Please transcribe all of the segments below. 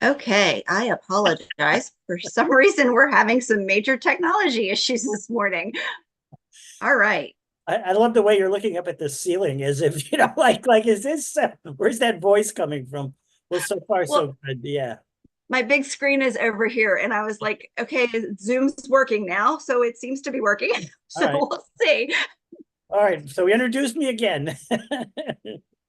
Okay, I apologize. For some reason, we're having some major technology issues this morning. All right. I love the way you're looking up at the ceiling as if, is this, where's that voice coming from? Well, so far, Well, so good. Yeah. my big screen is over here, and I was like, okay, Zoom's working now, so it seems to be working. All So right. we'll see. All right. So introduce me again.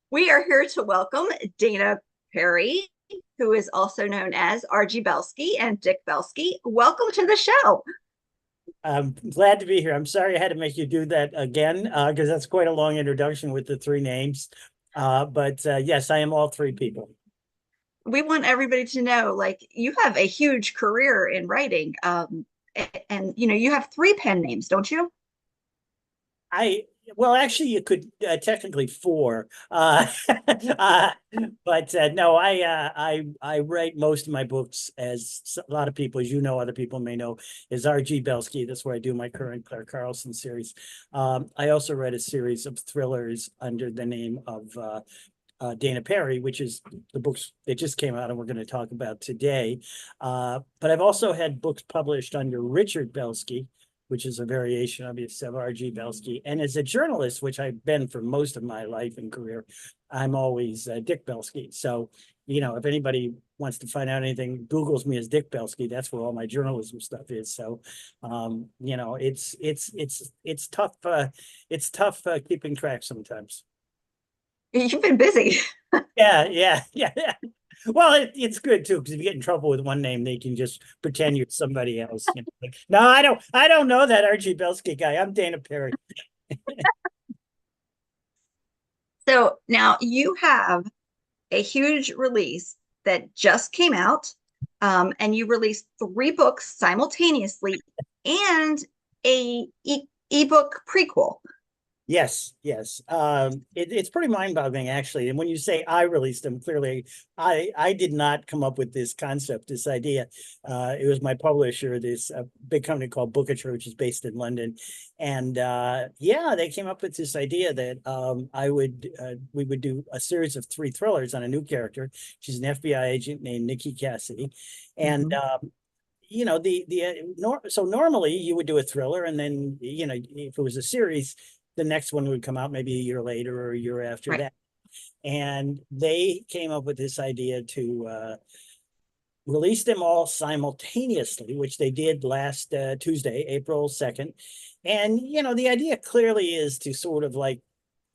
We are here to welcome Dana Perry, who is also known as RG Belsky and Dick Belsky. Welcome to the show. I'm glad to be here. I'm sorry I had to make you do that again, because that's quite a long introduction with the three names. But yes, I am all three people. We want everybody to know, like, you have a huge career in writing. And you have three pen names, don't you? I well, actually, you could technically four, but no, I write most of my books as a lot of people, as you know, other people may know, is R.G. Belsky. That's where I do my current Claire Carlson series. I also write a series of thrillers under the name of Dana Perry, which is the books that just came out and we're going to talk about today. But I've also had books published under Richard Belsky, which is a variation, obviously, of R.G. Belsky. And as a journalist, which I've been for most of my life and career, I'm always Dick Belsky. So, if anybody wants to find out anything, Googles me as Dick Belsky. That's where all my journalism stuff is. So, it's tough. It's tough keeping track sometimes. You've been busy. Yeah. Well, it's good too, because if you get in trouble with one name, they can just pretend you're somebody else. Like, no, I don't know that Archie Belsky guy. I'm Dana Perry. So now you have a huge release that just came out, and you released three books simultaneously and a ebook prequel. Yes. It's pretty mind-boggling, actually. And when you say I released them, clearly, I did not come up with this concept, this idea. It was my publisher, this big company called Bookitcher, which is based in London, and yeah, they came up with this idea that we would do a series of three thrillers on a new character. She's an FBI agent named Nikki Cassidy, and Mhm. so normally you would do a thriller, and then if it was a series, the next one would come out maybe a year later or a year after Right. that. And they came up with this idea to release them all simultaneously, which they did last Tuesday, April 2nd. And the idea clearly is to sort of like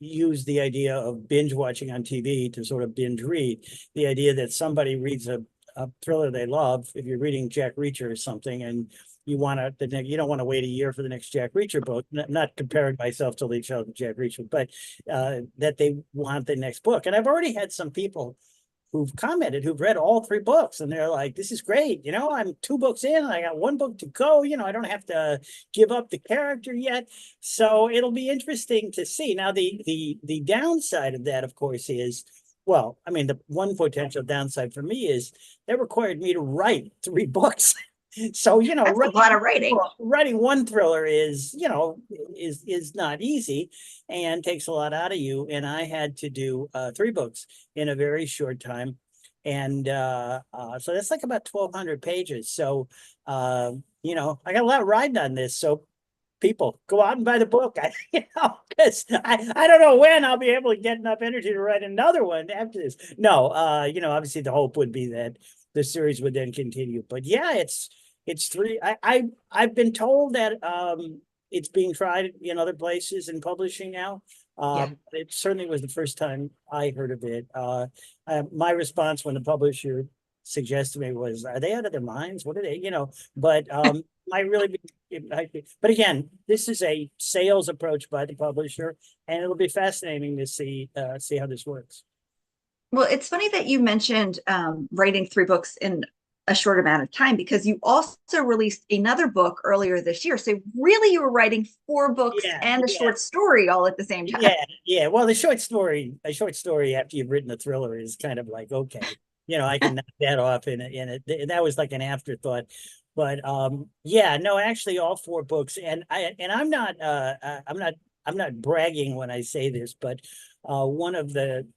use the idea of binge watching on TV to sort of binge read. The idea that somebody reads a thriller they love, if you're reading Jack Reacher or something, and you don't want to wait a year for the next Jack Reacher book. Not comparing myself to each other, Jack Reacher, but that they want the next book. And I've already had some people who've commented, who've read all three books, and they're like, this is great. I'm two books in, I got one book to go. I don't have to give up the character yet. So it'll be interesting to see. Now, the downside of that, of course, is, well, I mean, the one potential downside for me is that required me to write three books. So, That's a lot of writing. writing one thriller is not easy and takes a lot out of you. And I had to do three books in a very short time. And so that's like about 1,200 pages. So, I got a lot of riding on this. So people go out and buy the book. Because I don't know when I'll be able to get enough energy to write another one after this. No, obviously the hope would be that the series would then continue. But yeah, it's three. I've been told that it's being tried in other places in publishing now. Yeah. It certainly was the first time I heard of it. My response when the publisher suggested me was, "Are they out of their minds? What are they?" But might really be. But again, this is a sales approach by the publisher, and it'll be fascinating to see how this works. Well, it's funny that you mentioned writing three books in a short amount of time, because you also released another book earlier this year. So really, you were writing four books Yeah, and a yeah. short story all at the same time. Yeah. Well, a short story after you've written a thriller is kind of like, okay, I can knock that off and that was like an afterthought. But yeah, no, actually all four books, and I'm not bragging when I say this, but one of the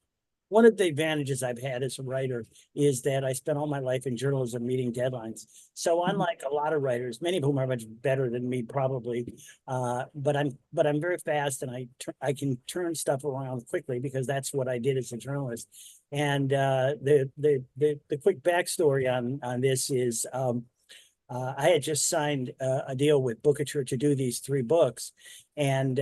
one of the advantages I've had as a writer is that I spent all my life in journalism meeting deadlines. So Mhm. unlike a lot of writers, many of whom are much better than me probably, but I'm very fast and I can turn stuff around quickly because that's what I did as a journalist. And the quick backstory on this is I had just signed a deal with Bookature to do these three books, and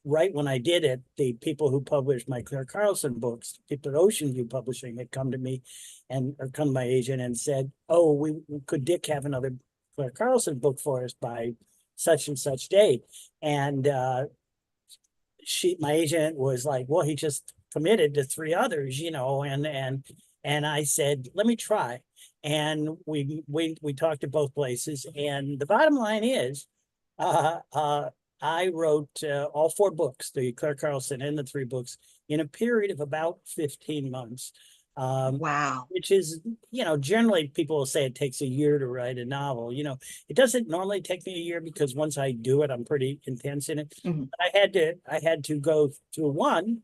right when I did it, the people who published my Claire Carlson books, people at Ocean View Publishing, had come to me and or come to my agent and said, "Oh, we could Dick have another Claire Carlson book for us by such and such date?" And my agent was like, "Well, he just committed to three others, and I said, let me try." And we talked to both places, and the bottom line is, uh, uh, I wrote all four books, the Claire Carlson and the three books, in a period of about 15 months. Wow. Which is, generally people will say it takes a year to write a novel. It doesn't normally take me a year because once I do it, I'm pretty intense in it. Mhm. But I had to go through one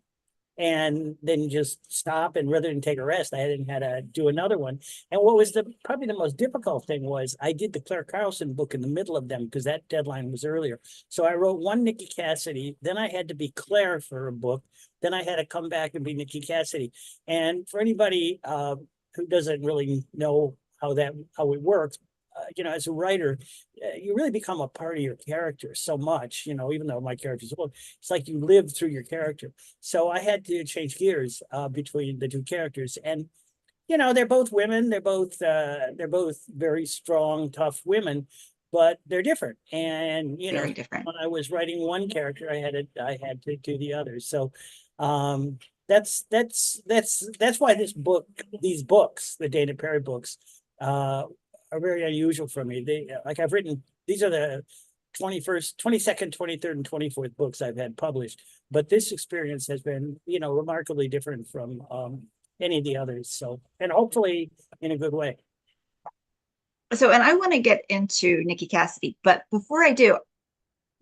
and then just stop, and rather than take a rest, I had to do another one. And what was probably the most difficult thing was I did the Claire Carlson book in the middle of them because that deadline was earlier. So I wrote one Nikki Cassidy, then I had to be Claire for a book, then I had to come back and be Nikki Cassidy. And for anybody who doesn't really know how it works, as a writer, you really become a part of your character so much, even though my character's old, it's like you live through your character. So I had to change gears between the two characters, and they're both women. They're both very strong, tough women, but they're different. And Very different. when I was writing one character, I had to do the other. So um, that's why these books, the Dana Perry books, are very unusual for me. I've written, these are the 21st, 22nd, 23rd, and 24th books I've had published. But this experience has been, remarkably different from any of the others. So, and hopefully in a good way. So, and I want to get into Nikki Cassidy, but before I do,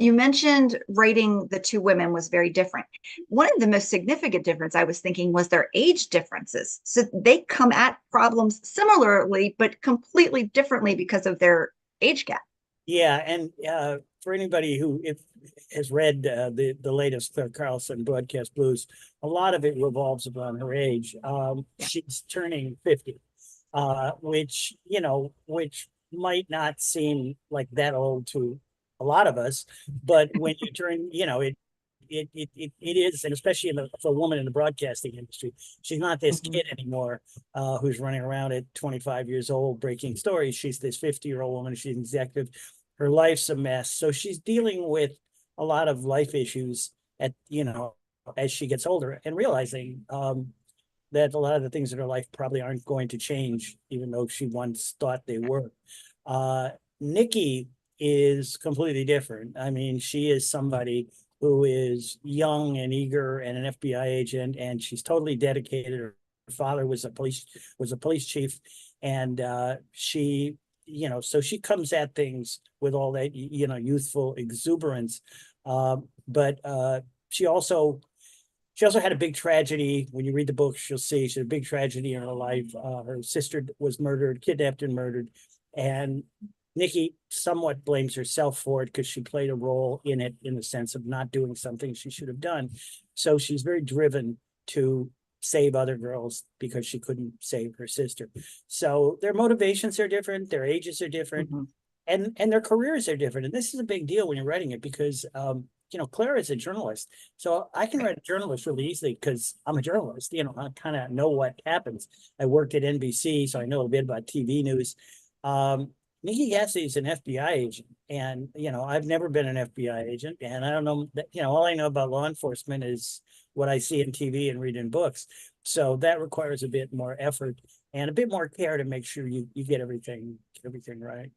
you mentioned writing the two women was very different. One of the most significant difference I was thinking was their age differences. So they come at problems similarly, but completely differently because of their age gap. Yeah, and for anybody who has read the latest Claire Carlson Broadcast Blues, a lot of it revolves around her age. Yeah. She's turning 50, which might not seem like that old to a lot of us, but when you turn, it is, and especially for a woman in the broadcasting industry, she's not this Mhm. kid anymore who's running around at 25 years old breaking stories. She's this 50-year-old woman. She's an executive. Her life's a mess, so she's dealing with a lot of life issues as she gets older, and realizing that a lot of the things in her life probably aren't going to change, even though she once thought they were. Uh, Nikki is completely different. I mean, she is somebody who is young and eager and an FBI agent, and she's totally dedicated. Her father was a police chief, and so she comes at things with all that youthful exuberance. But she also had a big tragedy. When you read the books, you'll see she had a big tragedy in her life. Her sister was murdered, kidnapped and murdered. And Nikki somewhat blames herself for it because she played a role in it in the sense of not doing something she should have done. So she's very driven to save other girls because she couldn't save her sister. So their motivations are different, their ages are different, Mhm. and their careers are different. And this is a big deal when you're writing it because Claire is a journalist, so I can Right. write a journalist really easily because I'm a journalist. I kind of know what happens. I worked at NBC, so I know a bit about TV news. Um, Nikki Cassidy is an FBI agent, and I've never been an FBI agent, and I don't know that, all I know about law enforcement is what I see in TV and read in books. So that requires a bit more effort and a bit more care to make sure you get everything right.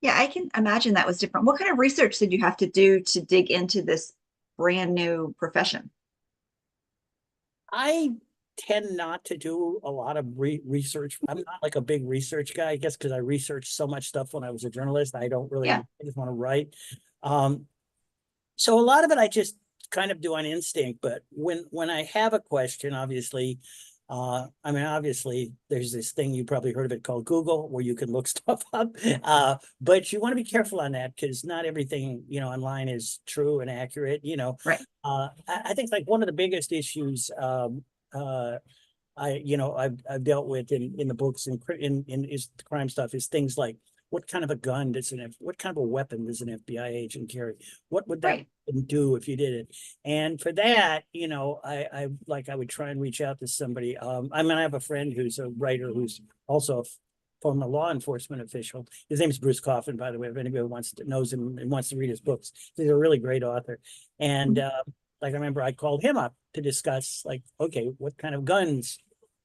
Yeah, I can imagine that was different. What kind of research did you have to do to dig into this brand new profession? I tend not to do a lot of research. I'm not like a big research guy, I guess, because I researched so much stuff when I was a journalist. I don't really, Yeah. I just want to write. Um, so a lot of it I just kind of do on instinct, but when I have a question, obviously, I mean, obviously, there's this thing, you probably heard of it, called Google, where you can look stuff up. But you want to be careful on that, because not everything, online is true and accurate, Right. I think like one of the biggest issues, I've dealt with in the books and in is the crime stuff, is things like, what kind of a gun what kind of a weapon does an FBI agent carry? What would that Right. do if you did it? And for that, I would try and reach out to somebody. I mean, I have a friend who's a writer who's also a former law enforcement official. His name is Bruce Coffin, by the way, if anybody knows him and wants to read his books. He's a really great author. And Mhm. like I remember I called him up to discuss, like, okay, what kind of guns,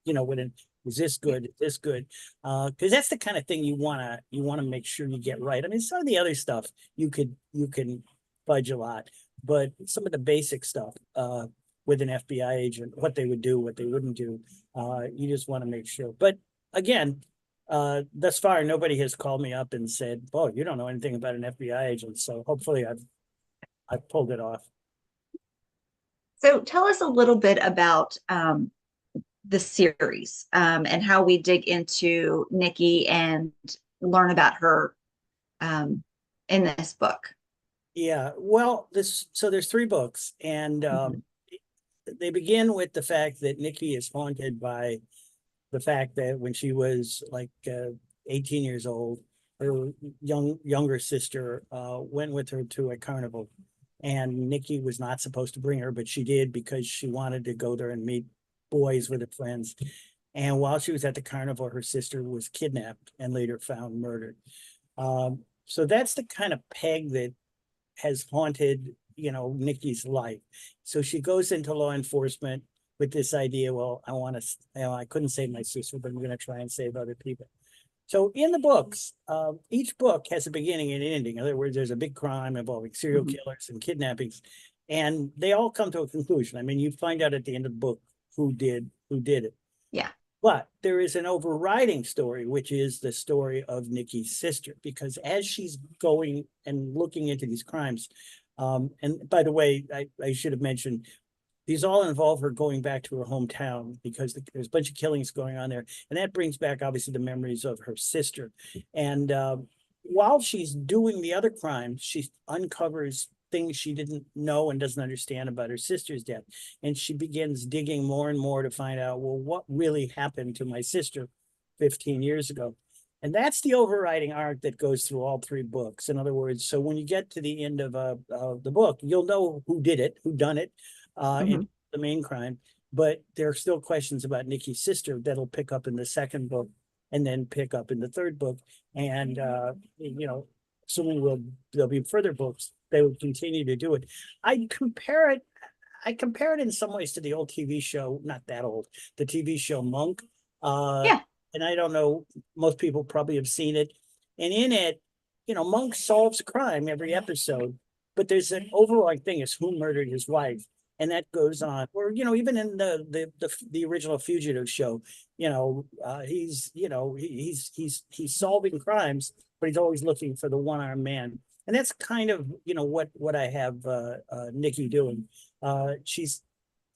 would it, is this Yeah. good? Is this good? Because that's the kind of thing you wanna make sure you get right. I mean, some of the other stuff you can fudge a lot, but some of the basic stuff with an FBI agent, what they would do, what they wouldn't do, you just want to make sure. But again, thus far nobody has called me up and said, "Oh, you don't know anything about an FBI agent." So hopefully I've pulled it off. So tell us a little bit about the series, and how we dig into Nikki and learn about her um, in this book. Yeah, well, there's three books, and Mhm. they begin with the fact that Nikki is haunted by the fact that when she was like 18 years old, her younger sister went with her to a carnival, and Nikki was not supposed to bring her, but she did because she wanted to go there and meet boys with her friends. And while she was at the carnival, her sister was kidnapped and later found murdered. So that's the kind of peg that has haunted, Nikki's life. So she goes into law enforcement with this idea, well, I want to, I couldn't save my sister, but I'm going to try and save other people. So in the books, each book has a beginning and an ending. In other words, there's a big crime involving serial Mhm. killers and kidnappings, and they all come to a conclusion. I mean, you find out at the end of the book who did it. Yeah. But there is an overriding story, which is the story of Nikki's sister, because as she's going and looking into these crimes, and by the way, I should have mentioned, these all involve her going back to her hometown because there's a bunch of killings going on there. And that brings back, obviously, the memories of her sister. And while she's doing the other crimes, she uncovers things she didn't know and doesn't understand about her sister's death. And she begins digging more and more to find out, well, what really happened to my sister 15 years ago? And that's the overriding arc that goes through all three books. In other words, so when you get to the end of the book, you'll know who did it, who done it, in Mhm. the main crime, but there are still questions about Nikki's sister that'll pick up in the second book and then pick up in the third book. And assuming there'll be further books, they will continue to do it. I compare it, I compare it in some ways to the old TV show, not that old, the TV show Monk. Uh, Yeah. and I don't know, most people probably have seen it. And in it, Monk solves a crime every episode, but there's an overall thing, is who murdered his wife. And that goes on, or even in the original Fugitive show, he's solving crimes, but he's always looking for the one-armed man. And that's kind of what I have Nikki doing. She's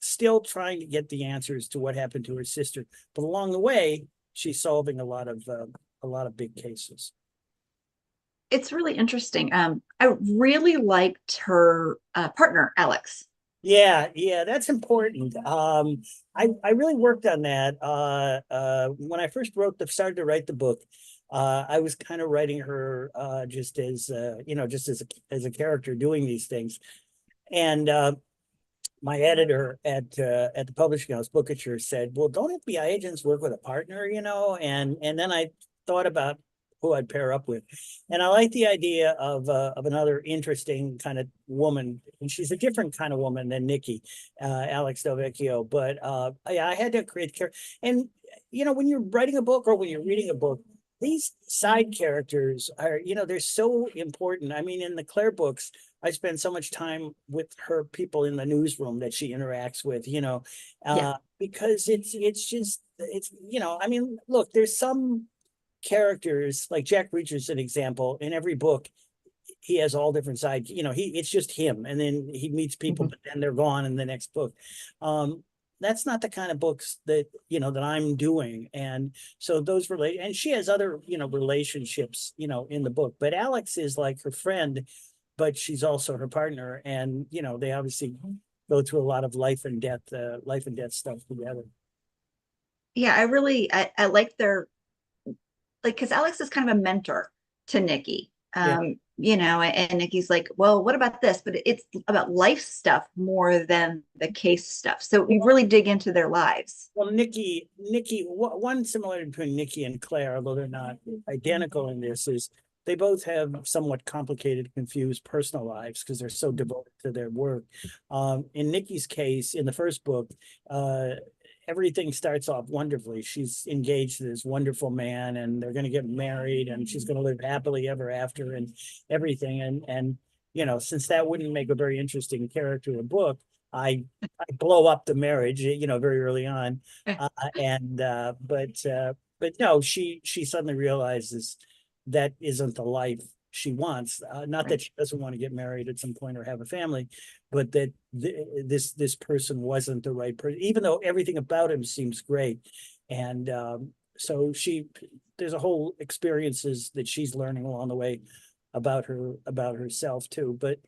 still trying to get the answers to what happened to her sister, but along the way, she's solving a lot of big cases. It's really interesting. I really liked her partner, Alex. Yeah, yeah, that's important. I really worked on that. When I first started to write the book, I was kind of writing her just as just as a character doing these things. And my editor at the publishing house, Bookature, said, "Well, don't FBI agents work with a partner?" And then I thought about who I'd pair up with, and I like the idea of another interesting kind of woman, and she's a different kind of woman than Nikki, Alex Del Vecchio. But I had to create character, and when you're writing a book or when you're reading a book, these side characters are, they're so important. I mean, in the Claire books, I spend so much time with her people in the newsroom that she interacts with, Yeah. because I mean, look, there's some characters like Jack Reacher's an example in every book. he has all different sides. It's just him, and then he meets people, Mhm. but then they're gone in the next book. Um, that's not the kind of books that that I'm doing, and so those relate. And she has other relationships in the book, but Alex is like her friend, but she's also her partner, and they obviously go through a lot of life and death stuff together. Yeah, I like their, like, because Alex is kind of a mentor to Nikki. Yeah. And Nikki's like, well, what about this? But it's about life stuff more than the case stuff. So we really dig into their lives. Well, Nikki, one similarity between Nikki and Claire, although they're not identical in this, is they both have somewhat complicated, confused personal lives because they're so devoted to their work. In Nikki's case, in the first book, uh, everything starts off wonderfully. She's engaged to this wonderful man, and they're going to get married, and she's going to live happily ever after, and everything. And since that wouldn't make a very interesting character in a book, I blow up the marriage, very early on, and but no, she suddenly realizes that isn't the life she wants. Not Right. that she doesn't want to get married at some point or have a family, but that this person wasn't the right person, even though everything about him seems great. And so there's a whole experiences that she's learning along the way about herself too. But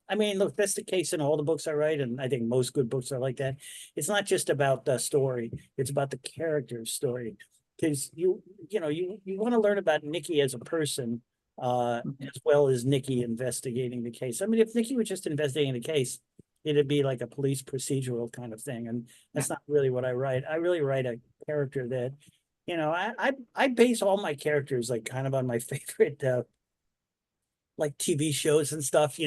I mean, look, that's the case in all the books I write, and I think most good books are like that. It's not just about the story; it's about the character's story. Because you want to learn about Nikki as a person, Mhm. as well as Nikki investigating the case. I mean, if Nikki was just investigating the case, it'd be like a police procedural kind of thing, and Yeah. that's not really what I write. I really write a character that, I base all my characters like kind of on my favorite like TV shows and stuff,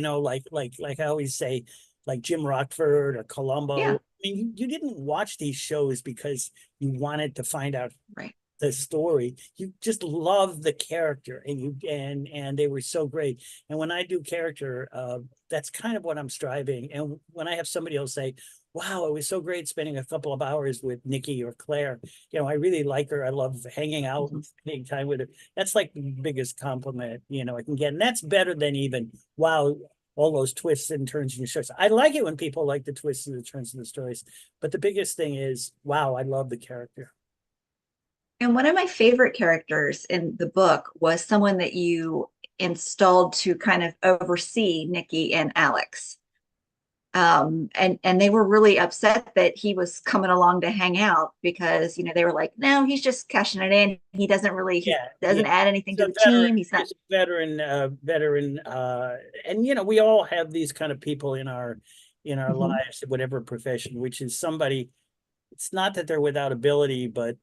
like I always say, like Jim Rockford or Columbo. Yeah. I mean, you didn't watch these shows because you wanted to find out Right. the story. You just love the character, and they were so great. And when I do character, that's kind of what I'm striving. And when I have somebody else say, wow, it was so great spending a couple of hours with Nikki or Claire, I really like her, I love hanging out Mhm. and spending time with her. That's like the biggest compliment I can get, and that's better than even, wow, all those twists and turns in your stories. I like it when people like the twists and the turns in the stories, but the biggest thing is, wow, I love the character. And one of my favorite characters in the book was someone that you installed to kind of oversee Nikki and Alex. And they were really upset that he was coming along to hang out because they were like, no, he's just cashing it in. He Yeah, yeah. doesn't add anything He's to a the veteran. team. He's not. He's a veteran, and we all have these kind of people in our Mhm. lives, whatever profession, which is somebody. It's not that they're without ability, but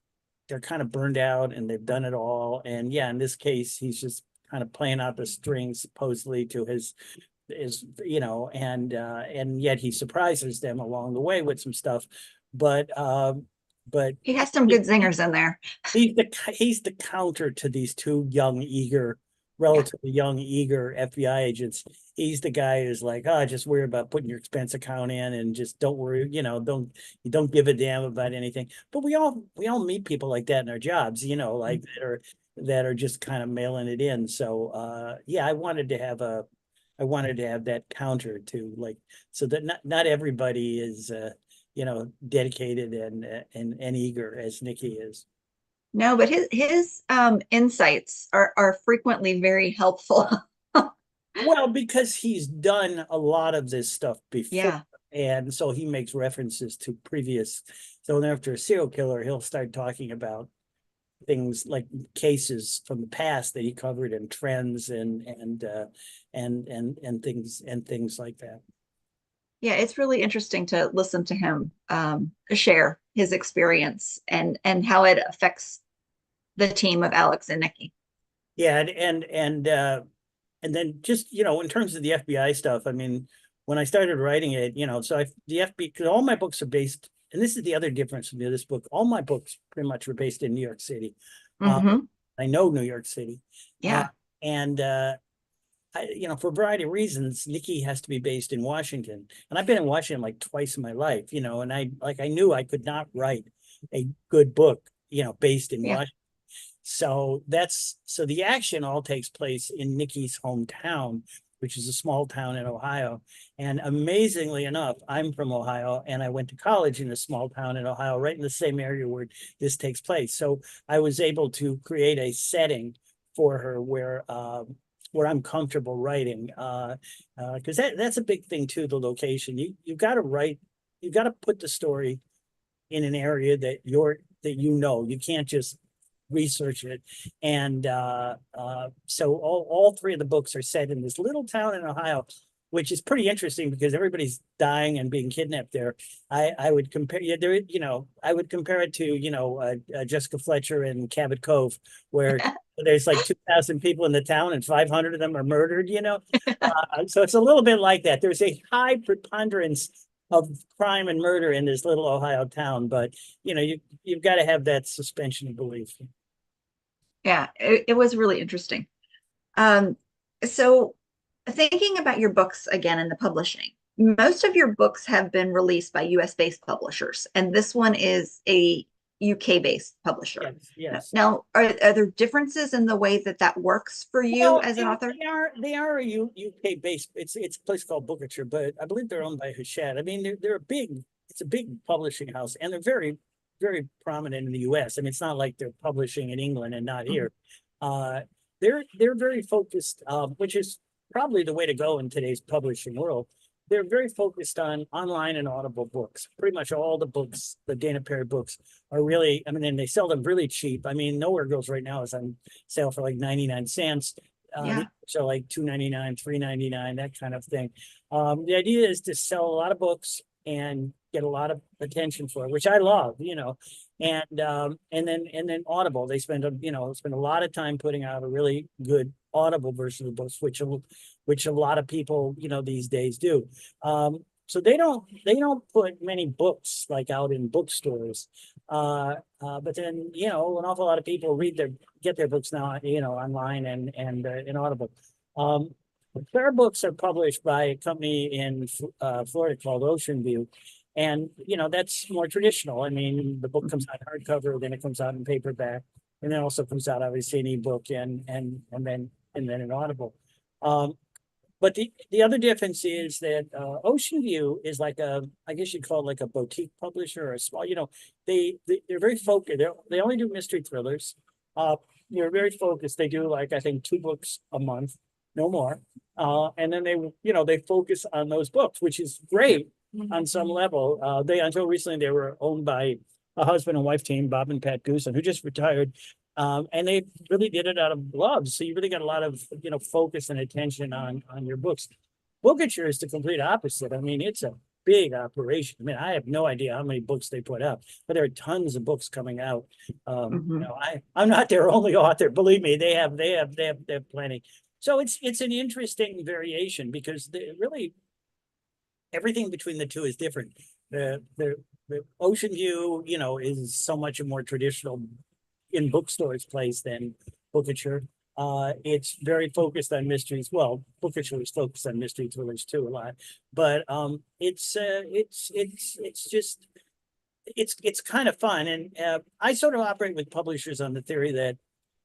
they're kind of burned out and they've done it all. And yeah, in this case, he's just kind of playing out the strings supposedly to and yet he surprises them along the way with some stuff. But but He has some good zingers in there. he's the counter to these two Yeah. relatively young, eager FBI agents. He's the guy who's like, oh, just worry about putting your expense account in and just don't worry, don't give a damn about anything. But we all meet people like that in our jobs, like that are just kind of mailing it in. So yeah, I wanted to have that counter to, like, so that not everybody is dedicated and eager as Nikki is. No, but his insights are frequently very helpful. Well, because he's done a lot of this stuff before, Yeah. and so he makes references to previous. So after a serial killer, he'll start talking about things like cases from the past that he covered and trends and things like that. Yeah, it's really interesting to listen to him share his experience and how it affects the team of Alex and Nikki. Yeah, and then just in terms of the FBI stuff, I mean, when I started writing it, so the FBI, because all my books are based, and this is the other difference with this book. All my books pretty much were based in New York City. Uh, Hmm. I know New York City, Yeah. and for a variety of reasons, Nikki has to be based in Washington, and I've been in Washington like twice in my life, and I knew I could not write a good book, based in Yeah. Washington. So the action all takes place in Nikki's hometown, which is a small town in Ohio. And amazingly enough, I'm from Ohio and I went to college in a small town in Ohio, right in the same area where this takes place. So I was able to create a setting for her where I'm comfortable writing. Because that's a big thing too, the location. You've got to write, you've got to put the story in an area that you can't just research it. And so all three of the books are set in this little town in Ohio, which is pretty interesting because everybody's dying and being kidnapped there. I would compare I would compare it to Jessica Fletcher and Cabot Cove, where there's like 2,000 people in the town and 500 of them are murdered. So it's a little bit like that. There's a high preponderance of crime and murder in this little Ohio town, but you've got to have that suspension of belief. Yeah, it was really interesting. Um, so thinking about your books again in the publishing, most of your books have been released by US based publishers, and this one is a UK based publisher. Yes, yes. Now, are there differences in the way that that works for you Well, as an author? they are a UK based. It's a place called Bookershire, but I believe they're owned by Hachette. I mean, they're a big. It's a big publishing house, and they're very very prominent in the U.S. I mean, it's not like they're publishing in England and not here. Uh, they're very focused, which is probably the way to go in today's publishing world. They're very focused on online and Audible books. Pretty much all the books, the Dana Perry books, are really. I mean, and they sell them really cheap. I mean, Nowhere Girls right now is on sale for like 99 cents. Yeah. So like $2.99, $3.99, that kind of thing. The idea is to sell a lot of books and get a lot of attention for it, which I love. And then Audible, they spend a lot of time putting out a really good Audible version of the books, which a lot of people these days do. So they don't put many books like out in bookstores. But then an awful lot of people get their books now online and in Audible. Their books are published by a company in Florida called Ocean View. And that's more traditional. I mean, the book comes out hardcover, then it comes out in paperback, and then also comes out obviously in ebook and then in Audible. But the other difference is that Ocean View is like I guess you'd call it like a boutique publisher or a small, they're very focused. They only do mystery thrillers. They're very focused. They do like I think 2 books a month, no more. And then they focus on those books, which is great on some level. They until recently they were owned by a husband and wife team, Bob and Pat Goosen, who just retired. And they really did it out of love. So you really got a lot of focus and attention on your books. Bookature is the complete opposite. I mean, it's a big operation. I mean, I have no idea how many books they put out, but there are tons of books coming out. I'm not their only author. Believe me, they have plenty. So it's an interesting variation because really everything between the two is different. The Ocean View, is so much a more traditional in bookstores place than Bookature. It's very focused on mysteries. Well, Bookature is focused on mystery thrillers too a lot, but it's kind of fun. And I sort of operate with publishers on the theory that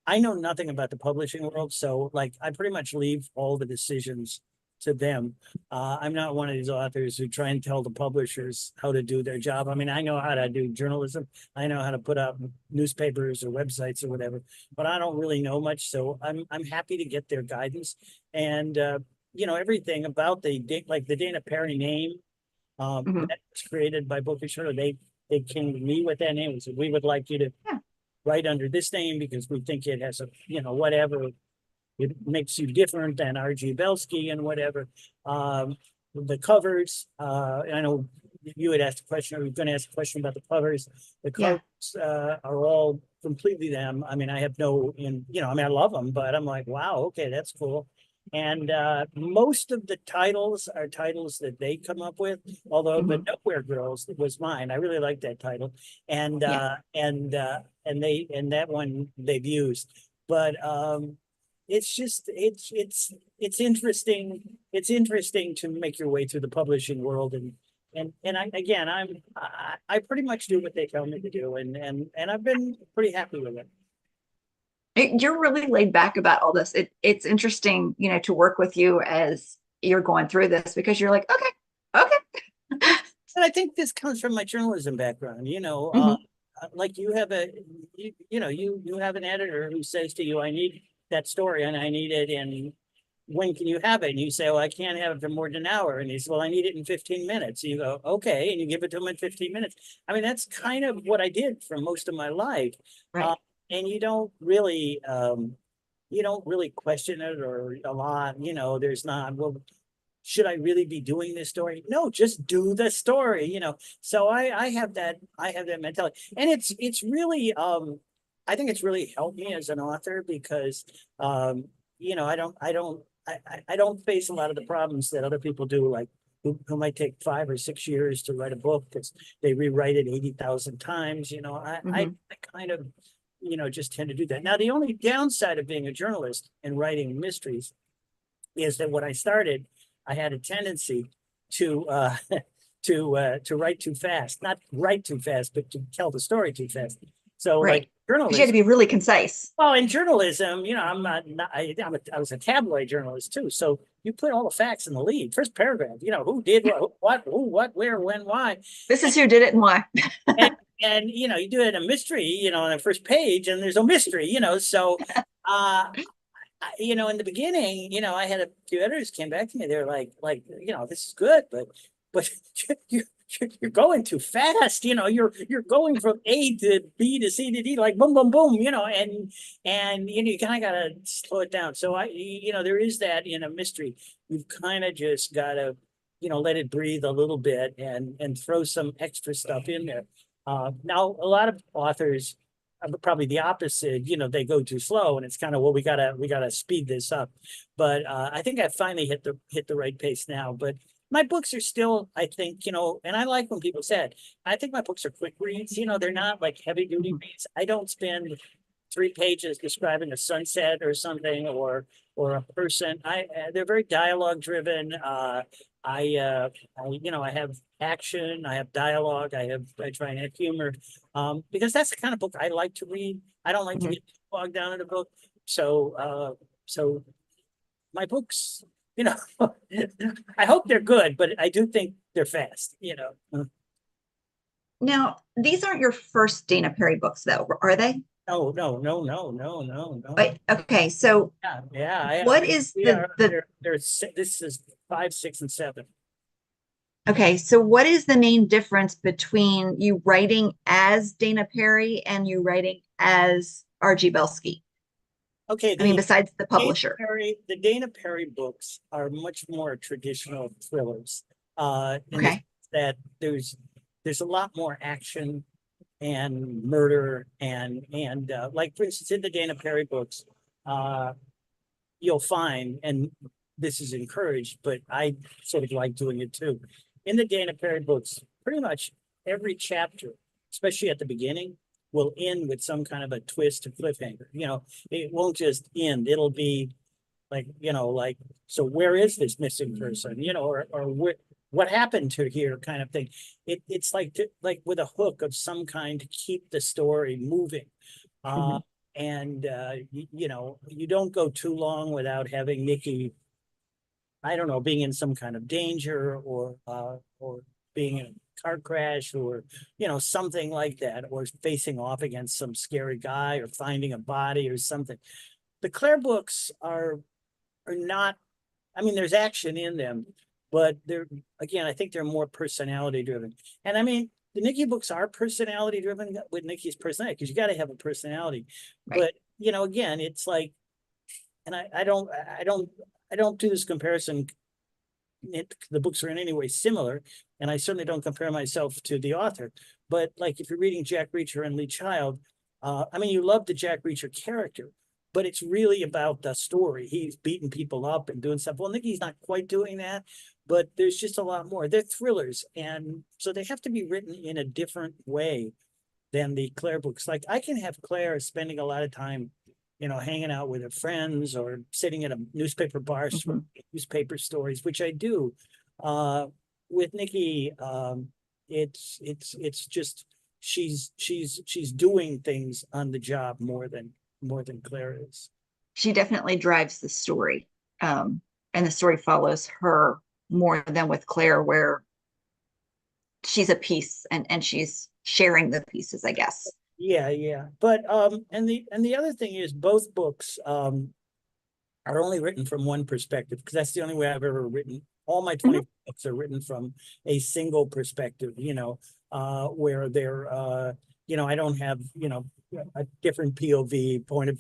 I know nothing about the publishing world, so like I pretty much leave all the decisions to them. I'm not one of these authors who try and tell the publishers how to do their job. I mean, I know how to do journalism. I know how to put out newspapers or websites or whatever, but I don't really know much. So I'm happy to get their guidance. And everything about the Dana Perry name Mhm. that was created by Bookature. They came to me with that name and said, we would like you to Yeah. write under this name because we think it has a whatever. It makes you different than R.G. Belsky and whatever. The covers, I know you had asked a question, or you're going to ask a question about the covers. The Yeah. covers are all completely them. I mean, I love them, but I'm like, wow, okay, that's cool. And most of the titles are titles that they come up with, although the Mhm. Nowhere Girls was mine. I really like that title. And Yeah. and that one they've used. But it's just it's interesting. It's interesting to make your way through the publishing world and I pretty much do what they tell me to do and I've been pretty happy with it. You're really laid back about all this. It's interesting, to work with you as you're going through this because you're like, okay, okay. And I think this comes from my journalism background, Hmm. like you have you have an editor who says to you, I need that story and I need it in, when can you have it? And you say, well, I can't have it for more than an hour. And he says, well, I need it in 15 minutes. And you go, okay. And you give it to him in 15 minutes. I mean, that's kind of what I did for most of my life. Uh, Right. and you don't really question it or a lot, there's not, well, should I really be doing this story? No, just do the story, So I have that mentality. And it's really I think it's really helped me as an author because I don't face a lot of the problems that other people do, like who might take 5 or 6 years to write a book because they rewrite it 80,000 times. Hmm. I kind of, just tend to do that. Now, the only downside of being a journalist and writing mysteries is that when I started, I had a tendency to to write too fast, not write too fast, but to tell the story too fast. So, like Right. Because you had to journalism, be really concise. well, in journalism, I was a tabloid journalist too. So you put all the facts in the lead, first paragraph. Who did what, who, what, where, when, why, This is who did it and why. and you do it in a mystery, on the first page, and there's no mystery, So, in the beginning, I had a few editors came back to me. They're this is good, but you you're going too fast. You're going from A to B to C to D, like boom, boom, boom. And you kind of gotta slow it down. So there is that in a mystery. You've kind of just gotta, let it breathe a little bit and throw some extra stuff in there. Now, a lot of authors probably the opposite. They go too slow, and it's kind of, well, we gotta speed this up. But I think I finally hit the right pace now. But my books are still, I think, and I like when people said, I think my books are quick reads. They're not like heavy duty reads. I don't spend 3 pages describing a sunset or something, or a person. They're very dialogue driven. I have action, I have dialogue, I try and have humor, because that's the kind of book I like to read. I don't like to Mhm. get bogged down in a book. So my books, you know, I hope they're good, but I do think they're fast. Now, these aren't your first Dana Perry books, though, are they? No, no, no, no, no, no, no. Wait, okay, so Yeah, yeah. what is We the are the this is 5, 6, and 7. okay, so what is the main difference between you writing as Dana Perry and you writing as R.G. Belsky? Okay, I mean, besides the publisher. The Dana Perry books are much more traditional thrillers, in the sense Okay. that there's a lot more action and murder and like, for instance, in the Dana Perry books, uh, you'll find, and this is encouraged, but I sort of like doing it too. In the Dana Perry books, pretty much every chapter, especially at the beginning, will end with some kind of a twist or cliffhanger. It won't just end. It'll be like, so where is this missing person? Or what happened to here, kind of thing. It's like with a hook of some kind to keep the story moving. Uh, Mhm. you don't go too long without having Nikki, I don't know, being in some kind of danger, or being in a car crash, or something like that, or facing off against some scary guy, or finding a body or something. The Claire books are not, I mean, there's action in them, but they're, again, I think they're more personality driven. And I mean, the Nikki books are personality driven with Nikki's personality, because you got to have a personality. Right. But again, it's like, and I don't do this comparison. The books are in any way similar, and I certainly don't compare myself to the author. But like, if you're reading Jack Reacher and Lee Child, I mean, you love the Jack Reacher character, but it's really about the story. He's beating people up and doing stuff. Well, Nikki's not quite doing that, but there's just a lot more. They're thrillers, and so they have to be written in a different way than the Claire books. Like, I can have Claire spending a lot of time, hanging out with her friends, or sitting at a newspaper bar, Mhm. newspaper stories, which I do. Uh, with Nikki, it's just she's doing things on the job more than more than Claire is. She definitely drives the story. Um, and the story follows her more than with Claire, where she's a piece and she's sharing the pieces, I guess. Yeah, yeah. But and the other thing is both books are only written from one perspective, because that's the only way I've ever written. All my Mhm. 20 books are written from a single perspective, where they're I don't have, a different POV point of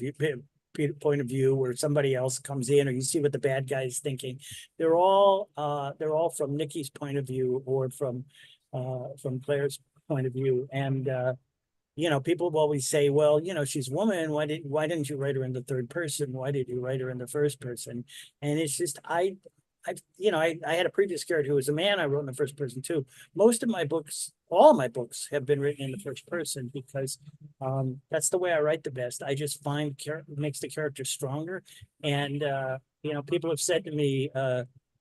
view where somebody else comes in, or you see what the bad guy is thinking. They're all from Nikki's point of view, or from Claire's point of view. And people always say, well, she's a woman. Why didn't you write her in the third person? Why did you write her in the first person? And it's just, I had a previous character who was a man. I wrote in the first person too. Most of my books, all my books have been written in the first person, because that's the way I write the best. I just find makes the character stronger. And, people have said to me,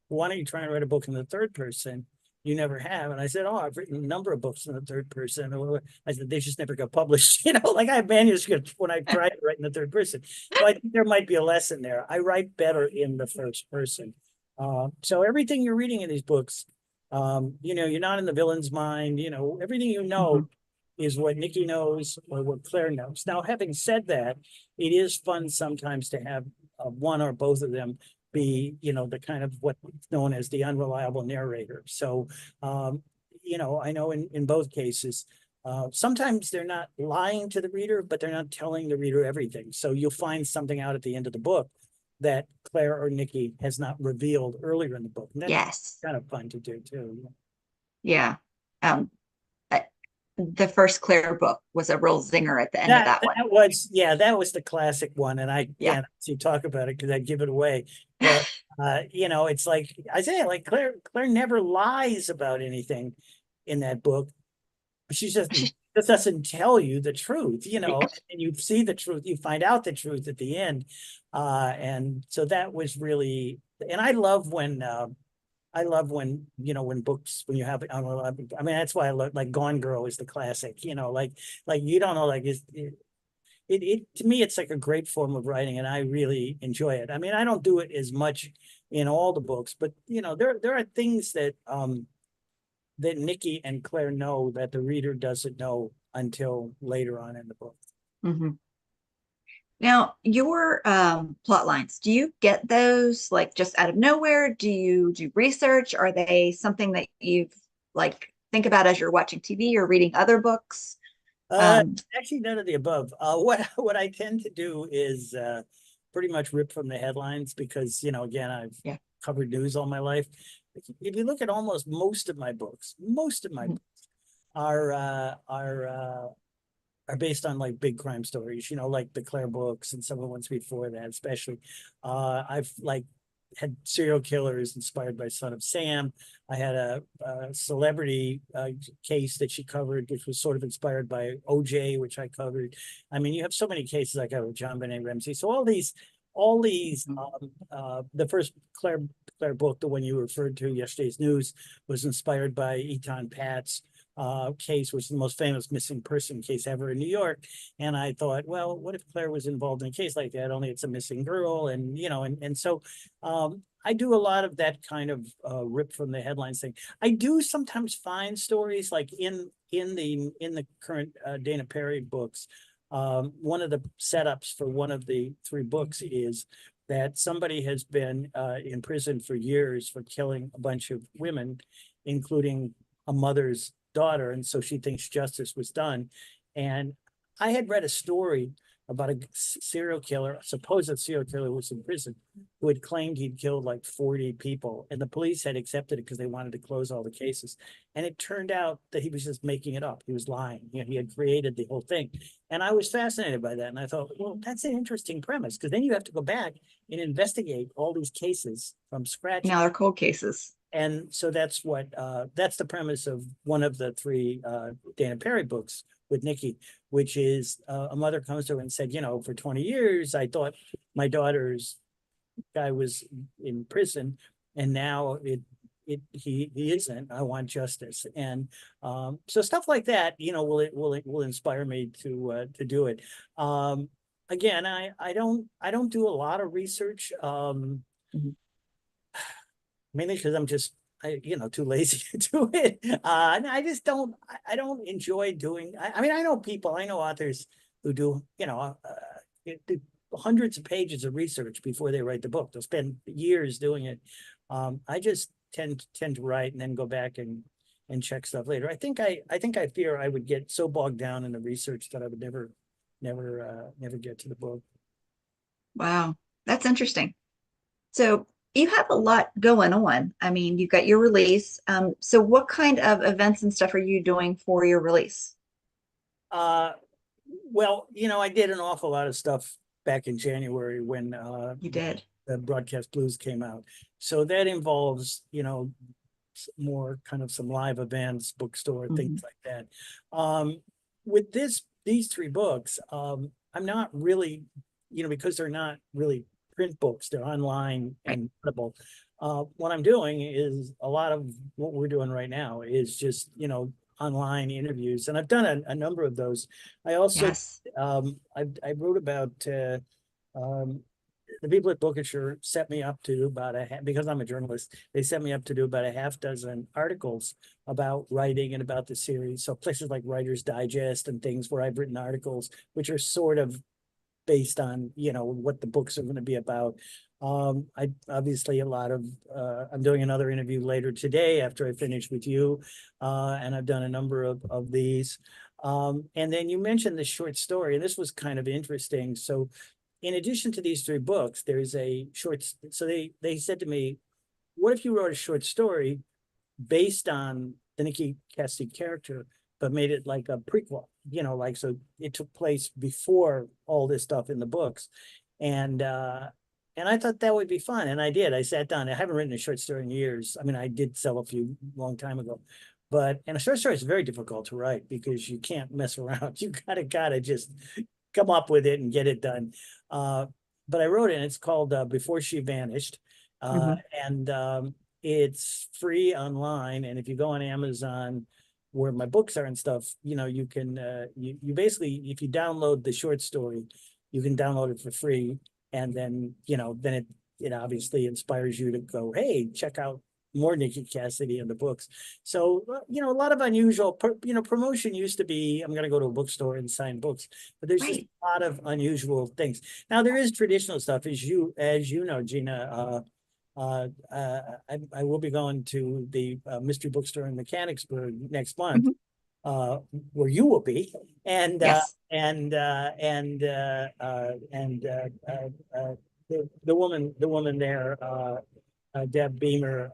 why don't you try and write a book in the third person? You never have. And I said, oh, I've written a number of books in the third person. I said, they just never got published. Like I have manuscripts when I tried to write in the third person. So I think there might be a lesson there. I write better in the first person. So everything you're reading in these books, you're not in the villain's mind. Everything Mhm. is what Nikki knows or what Claire knows. Now, having said that, it is fun sometimes to have one or both of them be, the kind of what's known as the unreliable narrator. So, I know in both cases, sometimes they're not lying to the reader, but they're not telling the reader everything. So you'll find something out at the end of the book that Claire or Nikki has not revealed earlier in the book. And that's Yes. kind of fun to do too. Yeah. Um, I- the first Claire book was a real zinger at the end of That that one. that was yeah, that was the classic one, and I Yeah. can't actually talk about it because I give it away. But it's like I say, like Claire never lies about anything in that book. She just doesn't tell you the truth, Yeah. and you see the truth, you find out the truth at the end. And so that was really, and I love when, when books, when you have, I mean, that's why I love, like Gone Girl is the classic, like you don't know, like to me, it's like a great form of writing, and I really enjoy it. I mean, I don't do it as much in all the books, but there are things that Nikki and Claire know that the reader doesn't know until later on in the book. Mhm. Now, your plot lines, do you get those like just out of nowhere? Do you do research? Are they something that you've like think about as you're watching TV or reading other books? Uh, Um, Actually, none of the above. What I tend to do is pretty much rip from the headlines, because again, I've yeah. covered news all my life. If you look at almost most of my Mhm. books are based on like big crime stories, like the Claire books and some of the ones before that, especially. I've like had serial killers inspired by Son of Sam. I had a celebrity case that she covered, which was sort of inspired by OJ, which I covered. I mean, you have so many cases I covered, John Benet Ramsey. So all these, Mhm. the first Claire book, the one you referred to, Yesterday's News, was inspired by Eton Pat's case, which is the most famous missing person case ever in New York. And I thought, well, what if Claire was involved in a case like that? Only it's a missing girl, and so I do a lot of that kind of rip from the headlines thing. I do sometimes find stories like in the current Dana Perry books. One of the setups for one of the three books is that somebody has been in prison for years for killing a bunch of women, including a mother's daughter, and so she thinks justice was done. And I had read a story about a serial killer, a supposed serial killer who was in prison, who had claimed he'd killed like 40 people, and the police had accepted it because they wanted to close all the cases. And it turned out that he was just making it up. He was lying. He had created the whole thing. And I was fascinated by that. And I thought, well, that's an interesting premise, because then you have to go back and investigate all these cases from scratch. Now they're cold cases. And so that's the premise of one of the three Dana Perry books with Nikki, which is a mother comes to her and said, for 20 years, I thought my daughter's guy was in prison, and now he isn't. I want justice. And so stuff like that, will inspire me to do it. again, I don't do a lot of research. Mhm. Mainly because I'm just too lazy to do it. And I just don't I don't enjoy doing. I mean, I know people, I know authors who do do hundreds of pages of research before they write the book. They'll spend years doing it. I just tend to write and then go back and check stuff later. I think I fear I would get so bogged down in the research that I would never get to the book. Wow, that's interesting. So you have a lot going on. I mean, you've got your release. So what kind of events and stuff are you doing for your release? Uh, well, I did an awful lot of stuff back in January when You did. the Broadcast Blues came out. So that involves, more kind of some live events, bookstore, things Mhm. like that. With these three books, I'm not really, because they're not really print books, they're online Right. and printable. What I'm doing is a lot of what we're doing right now is just, online interviews, and I've done a number of those. I also, Yes. I wrote about um, the people at Bookshare set me up to do about because I'm a journalist, they set me up to do about a half dozen articles about writing and about the series. So places like Writer's Digest and things where I've written articles, which are sort of based on, what the books are going to be about. I obviously a lot of, I'm doing another interview later today after I finish with you. And I've done a number of these. And then you mentioned the short story, and this was kind of interesting. So in addition to these three books, there's a short. So they said to me, "What if you wrote a short story based on the Nikki Cassidy character, but made it like a prequel? Like so it took place before all this stuff in the books." And I thought that would be fun, and I did. I sat down. I haven't written a short story in years. I mean, I did sell a few long time ago, but and a short story is very difficult to write because you can't mess around. You gotta just come up with it and get it done. Uh, but I wrote it, and it's called Before She Vanished. Uh, Mhm. and it's free online. And if you go on Amazon, where my books are and stuff, you can, you basically, if you download the short story, you can download it for free. And then, then it obviously inspires you to go, hey, check out more Nikki Cassidy in the books. So, a lot of unusual, promotion used to be, I'm going to go to a bookstore and sign books, but there's just Right. a lot of unusual things. Now there is traditional stuff, as you know, Gina. I will be going to the mystery bookstore in Mechanicsburg next month, Mhm. uh, where you will be, and Yes. the woman there, Deb Beamer,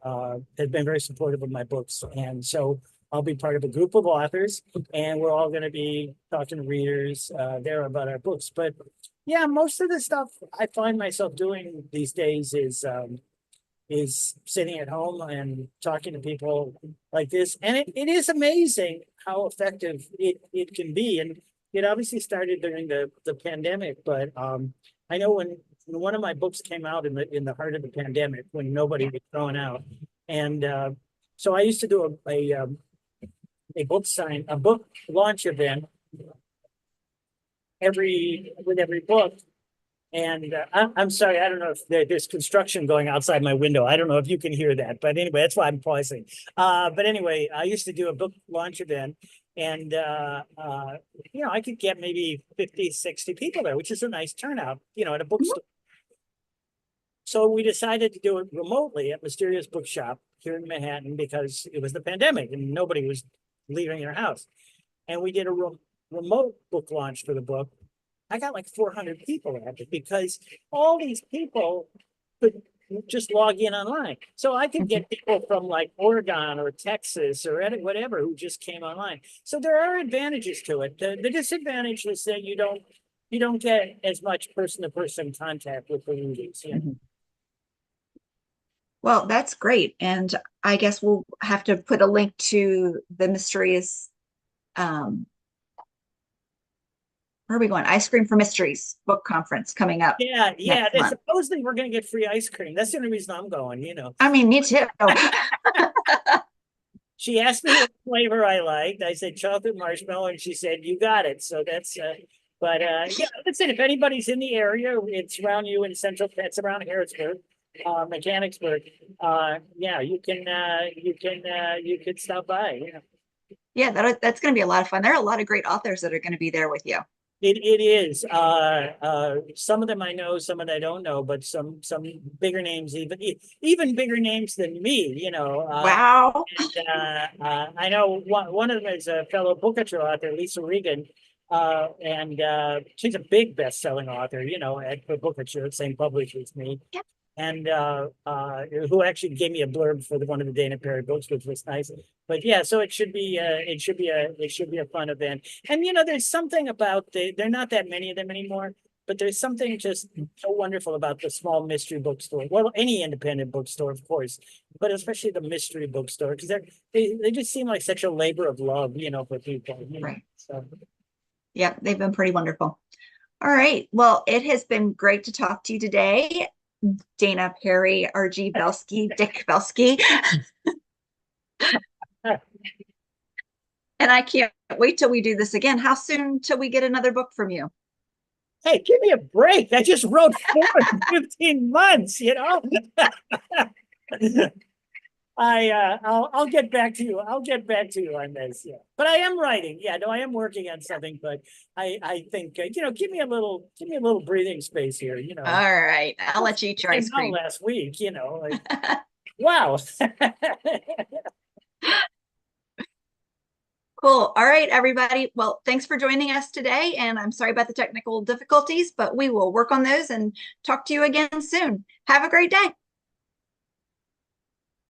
has been very supportive of my books. And so I'll be part of a group of authors, and we're all going to be talking to readers there about our books. But yeah, most of the stuff I find myself doing these days is sitting at home and talking to people like this. And it is amazing how effective it can be. And it obviously started during the pandemic, but I know when one of my books came out in the heart of the pandemic, when nobody Yeah. was going out. And so I used to do a book launch event with every book. And I'm sorry, I don't know if there's construction going outside my window. I don't know if you can hear that, but anyway, that's why I'm pausing. But anyway, I used to do a book launch event, and I could get maybe 50, 60 people there, which is a nice turnout, at a Mhm. bookstore. So we decided to do it remotely at Mysterious Bookshop here in Manhattan because it was the pandemic and nobody was leaving their house. And we did a remote book launch for the book. I got like 400 people at it because all these people could just log in online. So I could Mhm. get people from like Oregon or Texas or whatever who just came online. So there are advantages to it. The disadvantage is that you don't get as much person to person contact with the readers. Mhm. Well, that's great. And I guess we'll have to put a link to the mysterious, um, where are we going? Ice Cream for Mysteries book conference coming up Yeah, yeah. next month. Supposedly we're gonna get free ice cream. That's the only reason I'm going. I mean, me too. She asked me what flavor I liked. I said chocolate marshmallow, and she said, "You got it." So But yeah, listen, if anybody's in the area, it's around you in central, it's around Harrisburg, Mechanicsburg. Yeah, you can stop by. Yeah. Yeah, that's going to be a lot of fun. There are a lot of great authors that are going to be there with you. It is. Some of them I know, some of them I don't know, but some bigger names, even bigger names than me. Wow. I know one of them is a fellow Booker author, Lisa Regan, and she's a big best-selling author. At Booker, same publisher as me, Yep. and who actually gave me a blurb for one of the Dana Perry books, which was nice. But yeah, so it should be a fun event. And there's something about they're not that many of them anymore, but there's something just so wonderful about the small mystery bookstore. Well, any independent bookstore, of course, but especially the mystery bookstore, because they just seem like such a labor of love, for people. Right. So Yeah, they've been pretty wonderful. All right. Well, it has been great to talk to you today, Dana Perry, R.G. Belsky, Dick Belsky. And I can't wait till we do this again. How soon till we get another book from you? hey, give me a break. I just wrote 15 months, I'll get back to you. I'll get back to you on this. Yeah, but I am writing. Yeah, no, I am working on something. But I think give me a little breathing space here. All right, I'll let you eat your ice cream. Last week, wow. Cool. All right, everybody. Well, thanks for joining us today. And I'm sorry about the technical difficulties, but we will work on those and talk to you again soon. Have a great day.